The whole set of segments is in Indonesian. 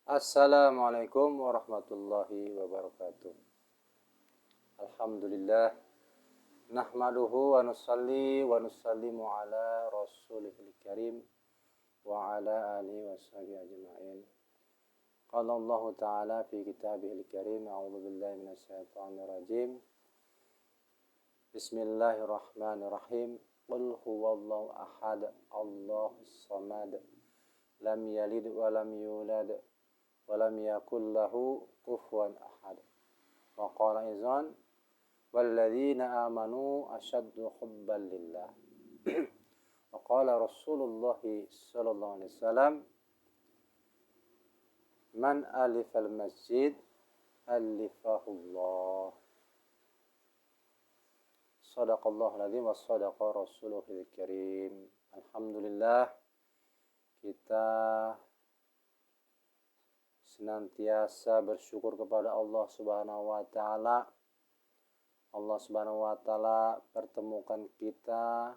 Assalamualaikum warahmatullahi wabarakatuh. Alhamdulillah. Nahmaduhu wa nusalli wa nusallimu ala rasulihil karim wa ala alihi wa sahbihi ajma'in. Qala Allah Ta'ala fi kitabihil karim. A'udzu billahi minasy syaithanir rajim. Bismillahirrahmanirrahim. Qul huwallahu ahad. Allahus samad. Lam yalid wa lam yulad. Walam yakul lahu kufuwan ahad. Wa qala izan walladzina amanu asyaddu hubban lillah. Wa qala Rasulullah sallallahu alaihi wasallam man alifal masjid alifahullah. Shadaqallahu alazim wa shadaqa rasuluhul karim. Alhamdulillah, kita senantiasa bersyukur kepada Allah Subhanahu wa taala. Allah Subhanahu wa taala pertemukan kita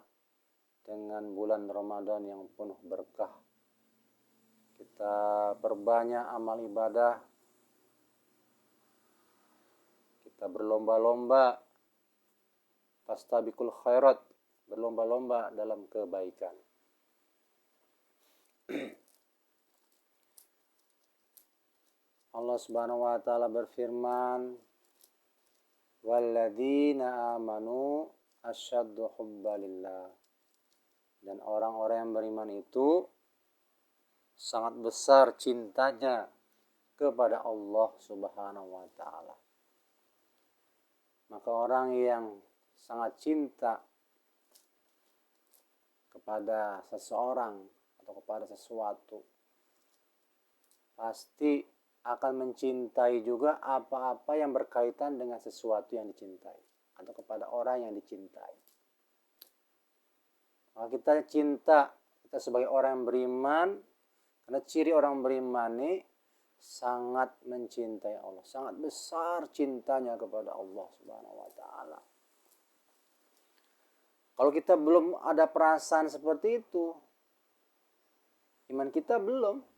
dengan bulan Ramadan yang penuh berkah. Kita perbanyak amal ibadah. Kita berlomba-lomba fastabiqul khairat, berlomba-lomba dalam kebaikan. Allah Subhanahu wa taala berfirman, walladzina amanu asyaddu hubbalillah. Dan orang-orang yang beriman itu sangat besar cintanya kepada Allah Subhanahu wa taala. Maka orang yang sangat cinta kepada seseorang atau kepada sesuatu pasti akan mencintai juga apa-apa yang berkaitan dengan sesuatu yang dicintai atau kepada orang yang dicintai. Maka kita cinta, kita sebagai orang yang beriman, karena ciri orang beriman ini sangat mencintai Allah, sangat besar cintanya kepada Allah Subhanahu wa taala. Kalau kita belum ada perasaan seperti itu, iman kita belum.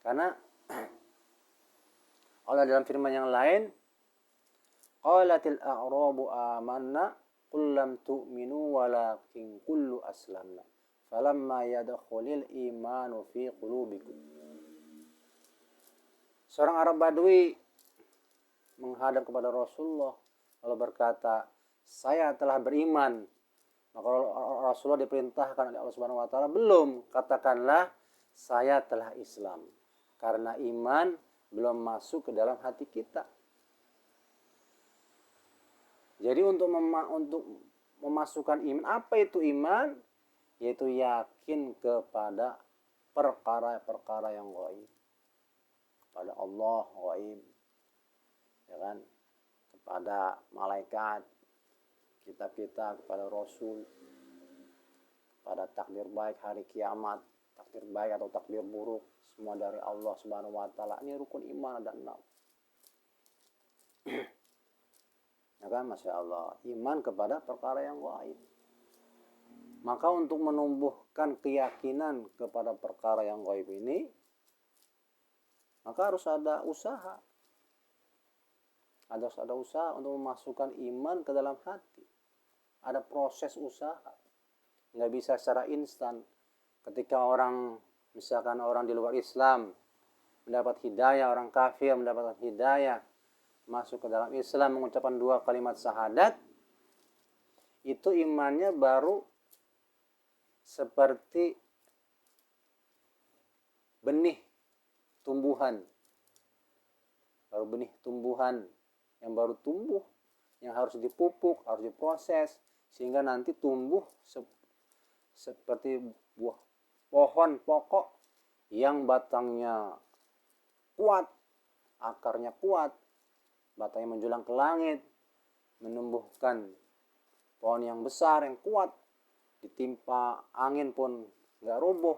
Karena Allah dalam firman yang lain, qalatil a'rabu amanna qul lam tu'minu walakin qulu aslamna falamma yadkhulil imanu fi qulubikum. Seorang Arab Badui menghadap kepada Rasulullah lalu berkata, saya telah beriman. Maka Rasulullah diperintahkan oleh Allah Subhanahu wa taala, belum, katakanlah saya telah Islam. Karena iman belum masuk ke dalam hati kita. Jadi untuk memasukkan iman, apa itu iman? Yaitu yakin kepada perkara-perkara yang gaib. Kepada Allah gaib. Ya kan? Kepada malaikat, kitab-kitab, kepada Rasul, kepada takdir baik hari kiamat, takdir baik atau takdir buruk, semua dari Allah Subhanahu wa taala. Ini rukun iman ada 6. Ya kan, Masya Allah, iman kepada perkara yang gaib. Maka untuk menumbuhkan keyakinan kepada perkara yang gaib ini, maka harus ada usaha. Harus ada usaha untuk memasukkan iman ke dalam hati. Ada proses usaha. Nggak bisa secara instan. Ketika misalkan orang di luar Islam mendapat hidayah, orang kafir mendapatkan hidayah, masuk ke dalam Islam, mengucapkan 2 kalimat syahadat, itu imannya baru seperti benih tumbuhan. Baru benih tumbuhan yang baru tumbuh, yang harus dipupuk, harus diproses, sehingga nanti tumbuh seperti buah pohon pokok yang batangnya kuat, akarnya kuat, batangnya menjulang ke langit, menumbuhkan pohon yang besar, yang kuat, ditimpa angin pun gak roboh,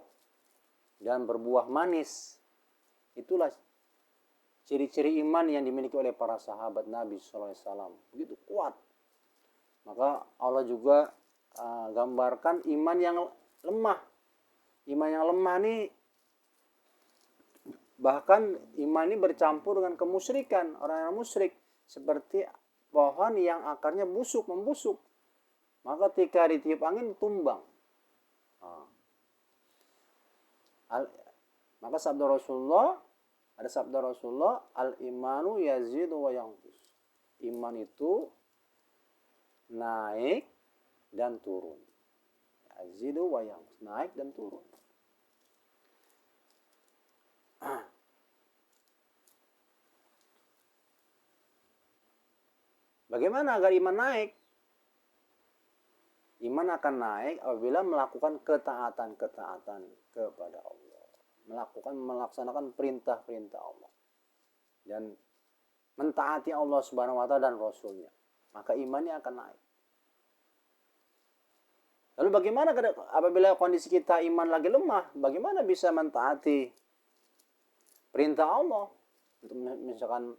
dan berbuah manis. Itulah ciri-ciri iman yang dimiliki oleh para sahabat Nabi SAW. Begitu kuat. Maka Allah juga gambarkan iman yang lemah. Iman yang lemah nih Bahkan iman ini bercampur dengan kemusyrikan, orang-orang musyrik. Seperti pohon yang akarnya membusuk. Maka ketika ditiup angin tumbang. Maka ada sabda Rasulullah, al-imanu yazidu wa yanqus. Iman itu naik dan turun. Yazidu wa yanqus, naik dan turun. Bagaimana agar iman naik? Iman akan naik apabila melakukan ketaatan kepada Allah. Melaksanakan perintah-perintah Allah. Dan mentaati Allah Subhanahu wa taala dan Rasulnya. Maka imannya akan naik. Lalu bagaimana apabila kondisi kita iman lagi lemah? Bagaimana bisa mentaati perintah Allah? Untuk misalkan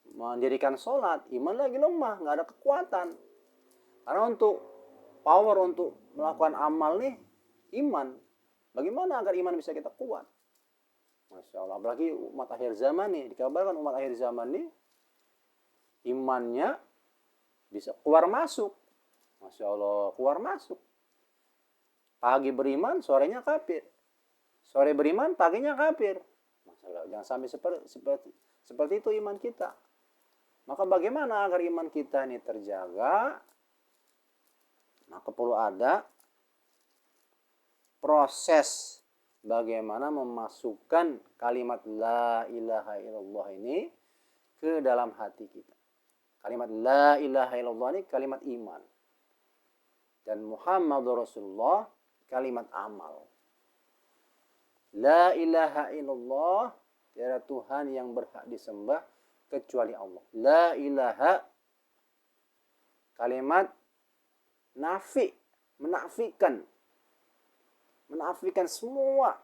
mendirikan sholat, iman lagi lemah, nggak ada kekuatan. Karena untuk power untuk melakukan amal nih, iman. Bagaimana agar iman bisa kita kuat? Masya Allah, apalagi umat akhir zaman nih, dikabarkan umat akhir zaman nih, imannya bisa keluar masuk. Masya Allah, keluar masuk. Pagi beriman, sorenya kafir. Sore beriman, paginya kafir. Masya Allah, jangan sampai seperti itu iman kita. Maka bagaimana agar iman kita ini terjaga? Maka perlu ada proses bagaimana memasukkan kalimat la ilaha illallah ini ke dalam hati kita. Kalimat la ilaha illallah ini kalimat iman. Dan Muhammadur Rasulullah kalimat amal. La ilaha illallah, tiada Tuhan yang berhak disembah kecuali Allah. La ilaha, kalimat nafi, menafikan semua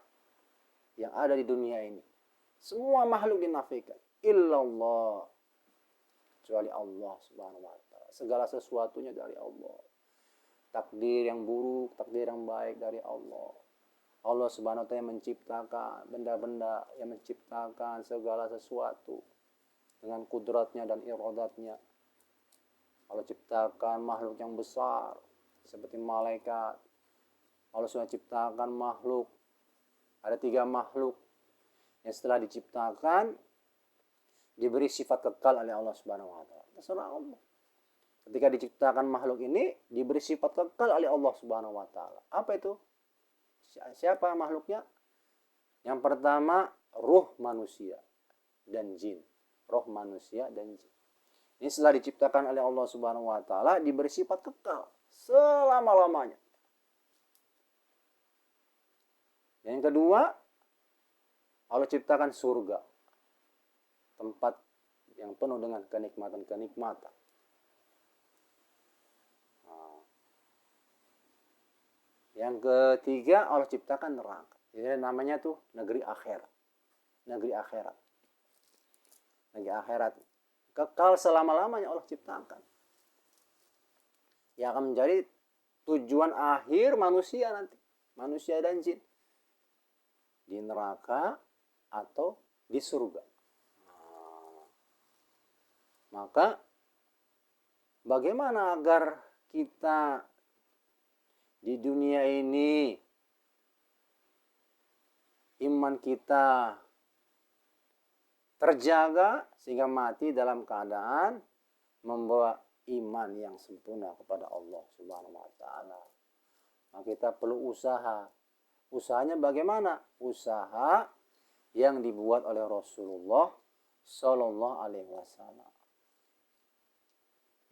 yang ada di dunia ini. Semua makhluk dinafikan. Illallah, kecuali Allah Subhanahu wa taala. Segala sesuatunya dari Allah. Takdir yang buruk, takdir yang baik dari Allah. Allah Subhanahu wa taala yang menciptakan benda-benda, yang menciptakan segala sesuatu dengan kudratnya dan iradatnya. Allah ciptakan makhluk yang besar seperti malaikat. Allah sudah ciptakan makhluk. Ada 3 makhluk yang setelah diciptakan diberi sifat kekal oleh Allah Subhanahu wa taala. Terserah Allah. Ketika diciptakan makhluk ini diberi sifat kekal oleh Allah Subhanahu wa taala. Apa itu? Siapa makhluknya? Yang pertama, ruh manusia dan jin. Roh manusia dan jin. Ini setelah diciptakan oleh Allah Subhanahu wa taala diberi sifat kekal selama-lamanya. Yang kedua, Allah ciptakan surga. Tempat yang penuh dengan kenikmatan-kenikmatan. Yang ketiga, Allah ciptakan neraka. Jadi namanya tuh negeri akhirat. Negeri akhirat. Negeri akhirat. Kekal selama-lamanya Allah ciptakan. Yang akan menjadi tujuan akhir manusia nanti. Manusia dan jin. Di neraka atau di surga. Maka bagaimana agar kita di dunia ini iman kita terjaga sehingga mati dalam keadaan membawa iman yang sempurna kepada Allah Subhanahu wa taala. Maka kita perlu usaha. Usahanya bagaimana? Usaha yang dibuat oleh Rasulullah Sallallahu Alaihi Wasallam.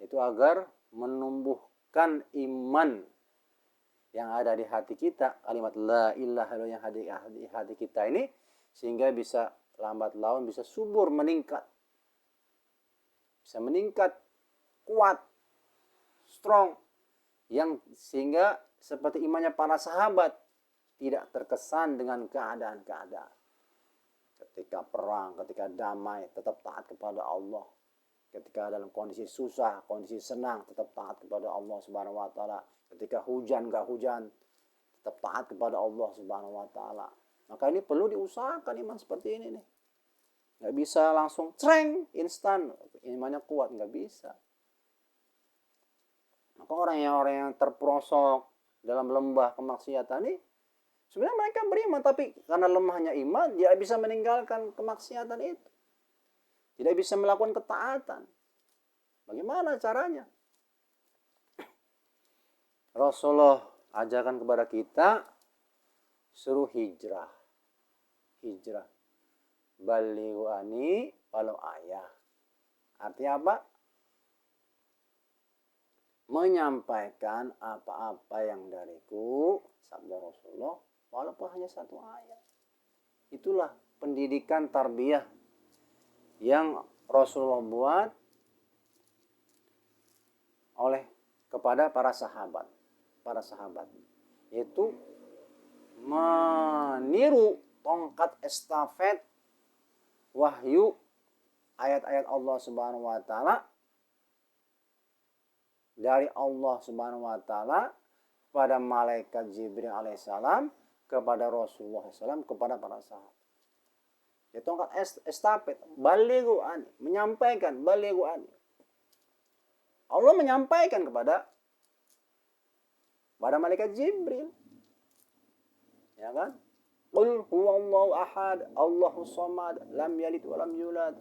Itu agar menumbuhkan iman yang ada di hati kita, kalimat la ilaha illallah yang ada di hati kita ini, sehingga bisa lambat laun bisa subur, meningkat. Bisa meningkat, kuat, strong, yang sehingga seperti imannya para sahabat, tidak terkesan dengan keadaan-keadaan. Ketika perang, ketika damai, tetap taat kepada Allah. Ketika dalam kondisi susah, kondisi senang, tetap taat kepada Allah Subhanahu wa taala. Ketika hujan, enggak hujan, tetap taat kepada Allah Subhanahu wa taala. Maka ini perlu diusahakan iman seperti ini nih. Nggak bisa langsung cereng, instan, imannya kuat, nggak bisa. Maka orang yang terperosok dalam lembah kemaksiatan ini, sebenarnya mereka beriman, tapi karena lemahnya iman, dia bisa meninggalkan kemaksiatan itu. Tidak bisa melakukan ketaatan. Bagaimana caranya? Rasulullah ajarkan kepada kita, suruh hijrah. Hijrah. Balighu ani walau ayah. Artinya apa? Menyampaikan apa-apa yang dariku, sabda Rasulullah, walaupun hanya satu ayat. Itulah pendidikan tarbiyah yang Rasulullah buat oleh kepada para sahabat, yaitu meniru tongkat estafet wahyu ayat-ayat Allah Subhanahu wa taala dari Allah Subhanahu wa taala kepada malaikat Jibril alaihissalam, kepada Rasulullah SAW, kepada para sahabat. Itu tongkat estafet, balighu ani, menyampaikan, balighu ani. Allah menyampaikan kepada malaikat Jibril. Ya kan? Qul huwallahu ahad, Allahus samad, lam yalid wa lam yulad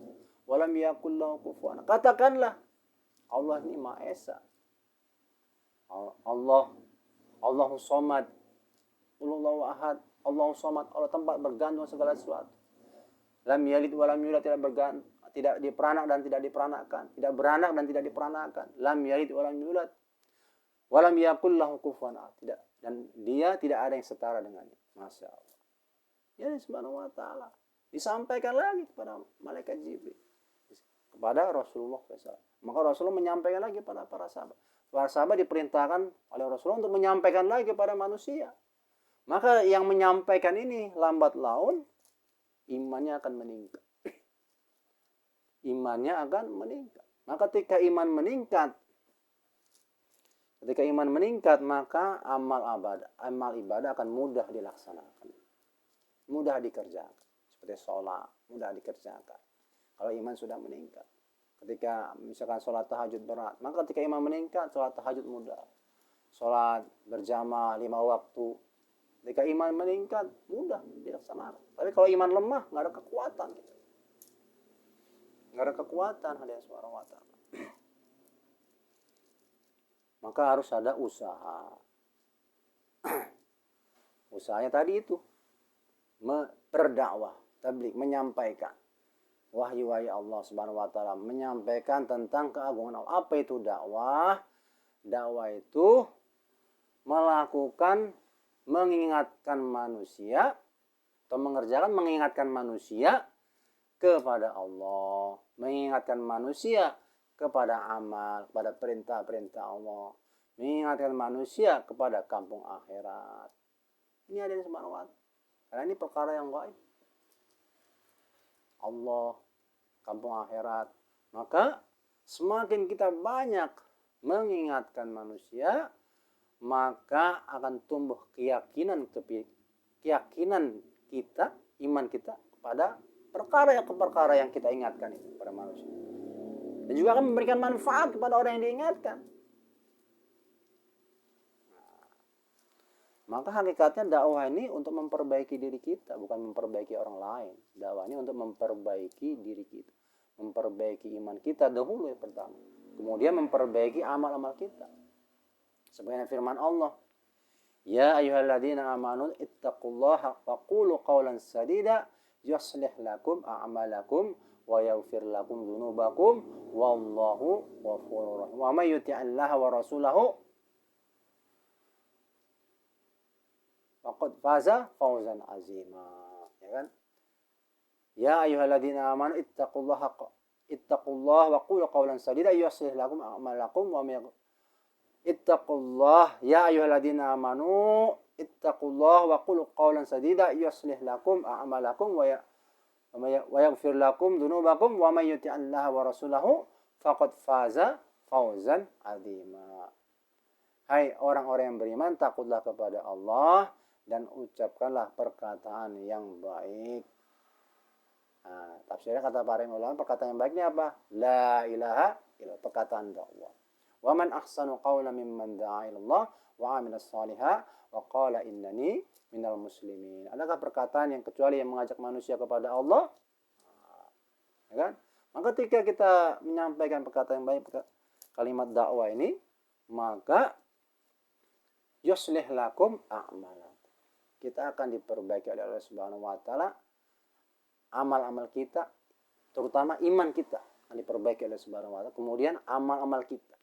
wa lam yakul lahu kufuwan. Katakanlah, Allah ini Maha Esa. Allahus samad, Allahu ahad, Allahus samad, Allah tempat bergantung segala sesuatu. Lam yalid wa lam yulad, tidak diperanak dan tidak diperanakkan, tidak beranak dan tidak diperanakkan. Lam yalid wa lam yulad wa lam yakul lahu kufuwan ahad. Tidak, dan dia tidak ada yang setara dengannya. Masya Allah. Ya, Subhanahu wa taala disampaikan lagi kepada malaikat Jibril, kepada Rasulullah SAW. Maka Rasulullah menyampaikan lagi kepada para sahabat. Para sahabat diperintahkan oleh Rasulullah untuk menyampaikan lagi kepada manusia. Maka yang menyampaikan ini lambat laun imannya akan meningkat. Imannya akan meningkat. Maka ketika iman meningkat, maka amal ibadah akan mudah dilaksanakan, mudah dikerjakan. Seperti sholat, mudah dikerjakan. Kalau iman sudah meningkat. Ketika misalkan sholat tahajud berat, maka ketika iman meningkat, sholat tahajud mudah. Sholat berjamaah 5 waktu, ketika iman meningkat, mudah dilaksanakan. Tapi kalau iman lemah, nggak ada kekuatan. Nggak ada kekuatan, hadirin subhanahu wa ta'ala. Maka harus ada usaha. Usahanya tadi itu, berdakwah, tabligh, menyampaikan wahyu-wahyu Allah Subhanahu wa taala, menyampaikan tentang keagungan Allah. Apa itu dakwah? Dakwah itu mengingatkan manusia atau mengingatkan manusia kepada Allah, mengingatkan manusia kepada amal, kepada perintah-perintah Allah, mengingatkan manusia kepada kampung akhirat. Ini ada di Subhanahu wa taala. Karena ini perkara yang gaib. Allah, kampung akhirat. Maka semakin kita banyak mengingatkan manusia, maka akan tumbuh keyakinan kita, iman kita kepada perkara yang kita ingatkan itu kepada manusia. Dan juga akan memberikan manfaat kepada orang yang diingatkan. Maka hakikatnya dakwah ini untuk memperbaiki diri kita, bukan memperbaiki orang lain. Dakwah ini untuk memperbaiki diri kita, memperbaiki iman kita dahulu yang pertama, kemudian memperbaiki amal-amal kita. Sebagaimana firman Allah, ya ayyuhalladzina amanu ittaqullaha wa qulu qawlan sadida yuslih lakum a'malakum wa yaghfir lakum dzunubakum wallahu ghafurur rahim. Wa may yuti'illaha wa rasulahu faqad faza fawzan azima. Ya kan? Ya ayyuhalladzina amanu ittaqullaha wa qulu qawlan sadida yuslih lakum a'malakum wa may ittaqullah ya ayyuhalladzina amanu ittaqullah wa qulu qawlan sadida yuslih lakum a'malakum wa yaghfir lakum dzunubakum wa may yuti'illaha wa rasulahu faqad faza fawzan azima. Hai orang-orang yang beriman, takutlah kepada Allah dan ucapkanlah perkataan yang baik. Tafsirnya kata para ulama, perkataan yang baiknya apa? La ilaha illallah, perkataan dakwah. Wa man ahsanu qawlan mimman da'a ilallah wa 'amila shalihan wa qala innani minal muslimin. Adakah perkataan yang kecuali yang mengajak manusia kepada Allah? Ya kan? Maka ketika kita menyampaikan perkataan yang baik, kalimat dakwah ini, maka yuslih lakum a'malakum. Kita akan diperbaiki oleh Allah Subhanahu wa taala amal-amal kita, terutama iman kita akan diperbaiki oleh Subhanahu wa taala. Kemudian amal-amal kita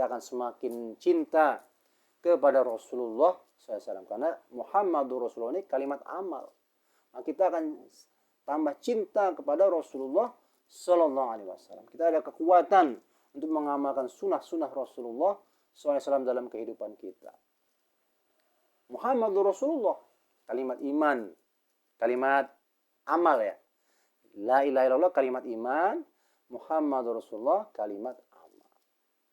akan semakin cinta kepada Rasulullah SAW, karena Muhammadur Rasulullah ini kalimat amal. Nah, kita akan tambah cinta kepada Rasulullah Sallallahu Alaihi Wasallam. Kita ada kekuatan untuk mengamalkan sunnah-sunnah Rasulullah SAW dalam kehidupan kita. Muhammadur Rasulullah, kalimat iman, kalimat amal ya. La ilaha illallah kalimat iman, Muhammadur Rasulullah kalimat amal.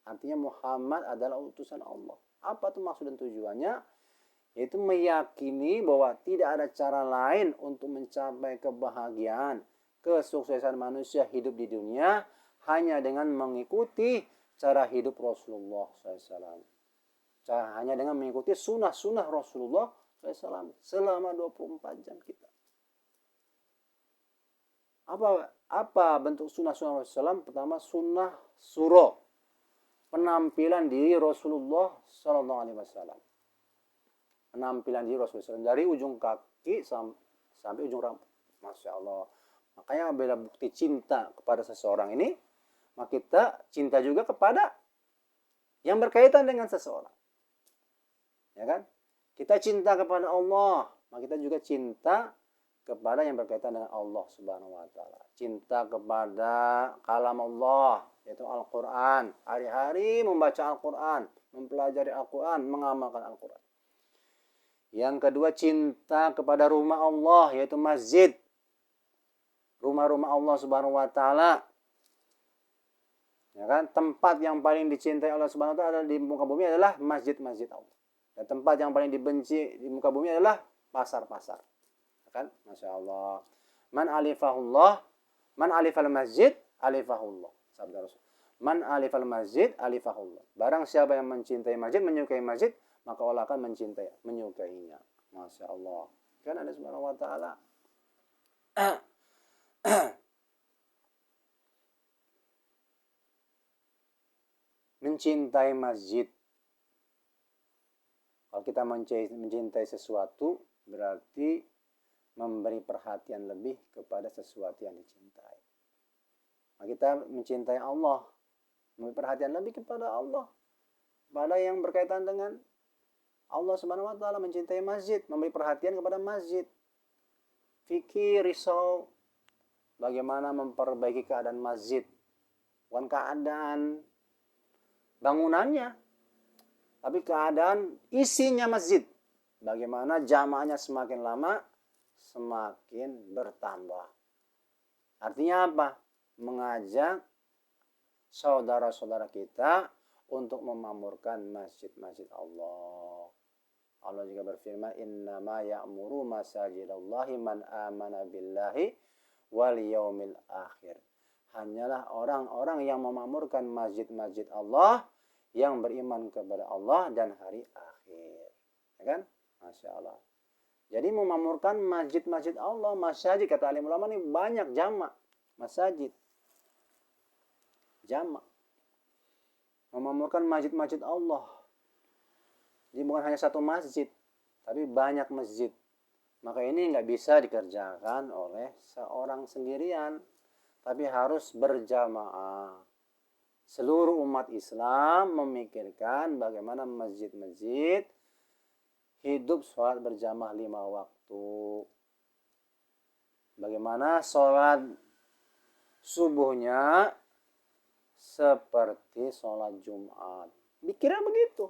Artinya Muhammad adalah utusan Allah. Apa itu maksud dan tujuannya? Yaitu meyakini bahwa tidak ada cara lain untuk mencapai kebahagiaan, kesuksesan manusia hidup di dunia hanya dengan mengikuti cara hidup Rasulullah SAW. Hanya dengan mengikuti sunnah-sunnah Rasulullah SAW selama 24 jam kita. Apa bentuk sunnah-sunnah Rasulullah SAW? Pertama, sunnah surah, penampilan diri Rasulullah SAW. Penampilan diri Rasulullah SAW dari ujung kaki sampai ujung rambut. Masya Allah. Makanya bila bukti cinta kepada seseorang ini, maka kita cinta juga kepada yang berkaitan dengan seseorang. Ya kan? Kita cinta kepada Allah, maka kita juga cinta kepada yang berkaitan dengan Allah Subhanahu wa taala. Cinta kepada kalam Allah, yaitu Al-Qur'an. Hari-hari membaca Al-Qur'an, mempelajari Al-Qur'an, mengamalkan Al-Qur'an. Yang kedua, cinta kepada rumah Allah, yaitu masjid. Rumah-rumah Allah Subhanahu wa taala. Ya kan? Tempat yang paling dicintai Allah Subhanahu wa taala di muka bumi adalah masjid-masjid Allah. Dan tempat yang paling dibenci di muka bumi adalah pasar-pasar. Ya kan? Masya Allah. Man alifal masjid, alifahullah. Sabda Rasul. Man alifal masjid, alifahullah. Barang siapa yang mencintai masjid, menyukai masjid, maka Allah akan menyukainya. Masya Allah. Kan Allah Subhanahu wa taala mencintai masjid. Kalau kita mencintai sesuatu, berarti memberi perhatian lebih kepada sesuatu yang dicintai. Nah, kita mencintai Allah, memberi perhatian lebih kepada Allah, pada yang berkaitan dengan Allah Subhanahu wa taala. Mencintai masjid, memberi perhatian kepada masjid. Fikir, risau bagaimana memperbaiki keadaan masjid, bukan keadaan bangunannya, tapi keadaan isinya masjid. Bagaimana jamaahnya semakin lama semakin bertambah. Artinya apa? Mengajak saudara-saudara kita untuk memamurkan masjid-masjid Allah. Allah juga berfirman, innama ya'muru masajidallahi man amana billahi wal yaumil akhir. Hanyalah orang-orang yang memamurkan masjid-masjid Allah, yang beriman kepada Allah dan hari akhir. Ya kan? Masya Allah. Jadi memamurkan masjid-masjid Allah, masjid, kata alim ulama ini banyak jamak. Masjid. Jamak. Memamurkan masjid-masjid Allah. Jadi bukan hanya satu masjid, tapi banyak masjid. Maka ini nggak bisa dikerjakan oleh seorang sendirian, tapi harus berjamaah. Seluruh umat Islam memikirkan bagaimana masjid-masjid hidup sholat berjamaah 5 waktu. Bagaimana sholat subuhnya seperti sholat Jumat. Mikirnya begitu.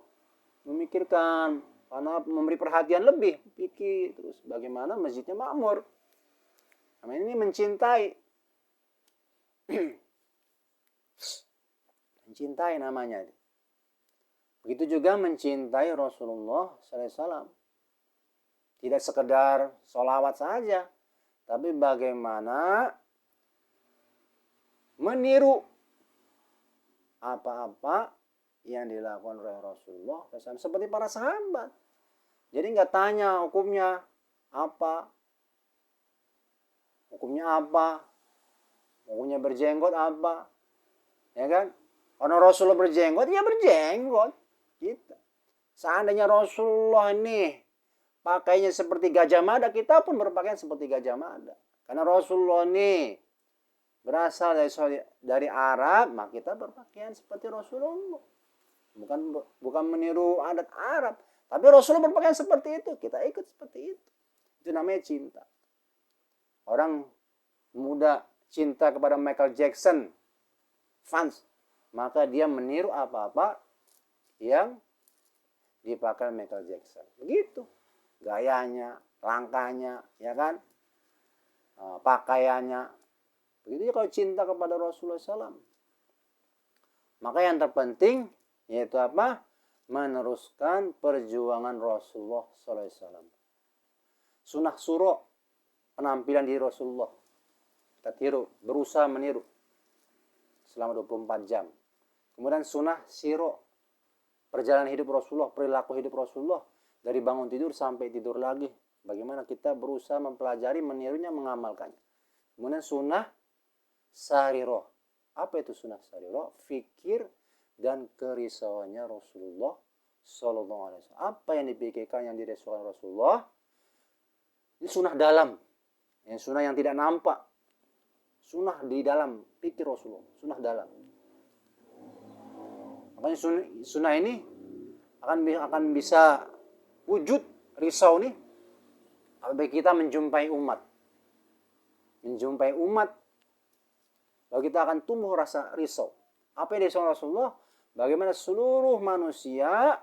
Memikirkan, karena memberi perhatian lebih, pikir terus bagaimana masjidnya makmur. Namanya ini mencintai. Mencintai namanya. Begitu juga mencintai Rasulullah SAW. Tidak sekedar sholawat saja, tapi bagaimana meniru apa-apa yang dilakukan oleh Rasulullah SAW seperti para sahabat. Jadi nggak tanya hukumnya apa, hukumnya berjenggot apa, ya kan? Karena Rasulullah berjenggot, ya berjenggot. Gitu. Seandainya Rasulullah ini pakainya seperti Gajah Mada, kita pun berpakaian seperti Gajah Mada. Karena Rasulullah ini berasal dari Arab, maka kita berpakaian seperti Rasulullah. Bukan meniru adat Arab, tapi Rasulullah berpakaian seperti itu, kita ikut seperti itu. Itu namanya cinta. Orang muda cinta kepada Michael Jackson, fans, maka dia meniru apa-apa yang dipakai Michael Jackson. Begitu. Gayanya, langkahnya, ya kan? Pakaiannya. Begitu juga kalau cinta kepada Rasulullah SAW. Maka yang terpenting yaitu apa? Meneruskan perjuangan Rasulullah SAW. Sunnah suro, penampilan diri Rasulullah. Kita tiru, berusaha meniru selama 24 jam. Kemudian sunnah siro, perjalanan hidup Rasulullah, perilaku hidup Rasulullah. Dari bangun tidur sampai tidur lagi. Bagaimana kita berusaha mempelajari, menirunya, mengamalkannya. Kemudian sunnah sariro. Apa itu sunnah sariro? Fikir dan kerisauannya Rasulullah Sallallahu Alaihi Wasallam. Apa yang dipikirkan, yang dirisaukan Rasulullah? Ini sunnah dalam. Yang sunnah yang tidak nampak. Sunnah di dalam pikir Rasulullah. Sunnah dalam. Makanya sunnah ini akan bisa wujud risau nih apabila kita menjumpai umat. Lalu kita akan tumbuh rasa risau. Apa yang disebut Rasulullah? Bagaimana seluruh manusia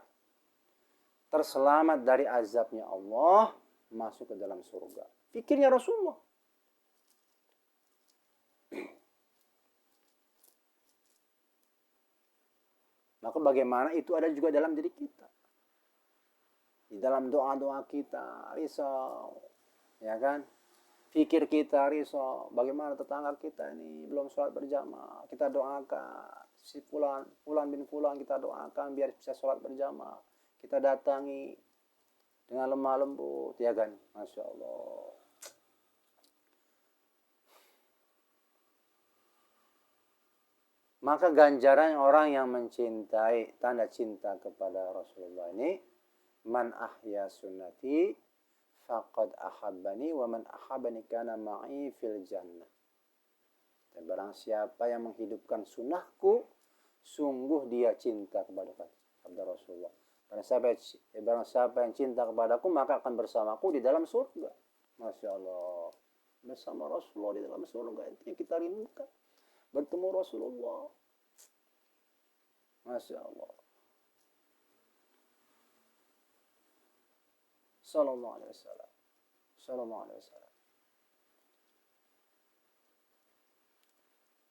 terselamat dari azabnya Allah, masuk ke dalam surga. Pikirnya Rasulullah. Maka bagaimana itu ada juga dalam diri kita. Di dalam doa-doa kita risau, ya kan? Fikir kita risau, bagaimana tetangga kita ini belum sholat berjamaah, kita doakan. Si fulan bin fulan kita doakan biar bisa sholat berjamaah. Kita datangi dengan lemah lembut, ya kan? Masya Allah. Maka ganjaran orang yang mencintai, tanda cinta kepada Rasulullah ini, man ahya sunnati faqad ahabbani wa man ahabbani kana ma'i fil jannah. Dan barang siapa yang menghidupkan sunnahku, sungguh dia cinta kepada Rasulullah. Barang siapa yang cinta kepadaku, maka akan bersamaku di dalam surga. Masya Allah. Bersama Rasulullah di dalam surga, itu yang kita rindukan. Bertemu Rasulullah. Masya Allah. Sallallahu alaihi wasallam. Sallallahu alaihi wasallam.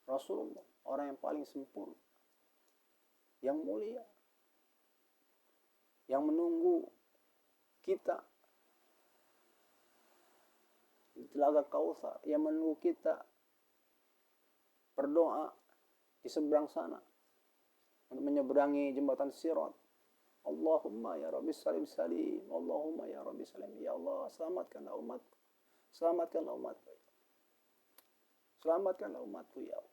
Rasulullah, orang yang paling sempurna, yang mulia, yang menunggu kita di Telaga Kautsar, yang menunggu kita berdoa di seberang sana untuk menyeberangi jembatan Sirat. Allahumma ya Rabbi salim salim, Allahumma ya Rabbi salim. Ya Allah, selamatkanlah umatku, selamatkanlah umatku, selamatkanlah umatku ya Allah.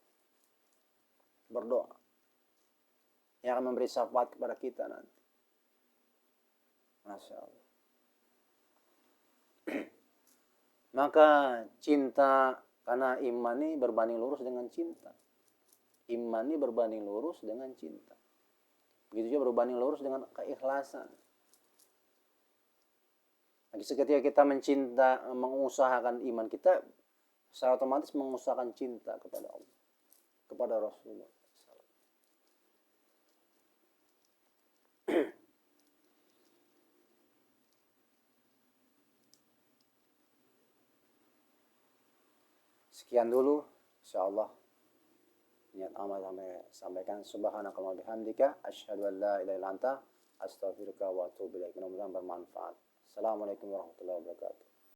Berdoa yang akan memberi syafaat kepada kita nanti. Masya Allah. Maka cinta, karena iman ini berbanding lurus dengan cinta. Iman ini berbanding lurus dengan cinta. Begitu juga berbanding lurus dengan keikhlasan. Ketika kita mencinta, mengusahakan iman kita, secara otomatis mengusahakan cinta kepada Allah, kepada Rasulullah. Sekian dulu, insyaallah. Niat amal sampaikan. Subhanakallahumma bihamdika asyhadu an la ilaha illa anta astaghfiruka wa atubu ilaik. Mudah-mudahan bermanfaat. Assalamualaikum warahmatullahi wabarakatuh.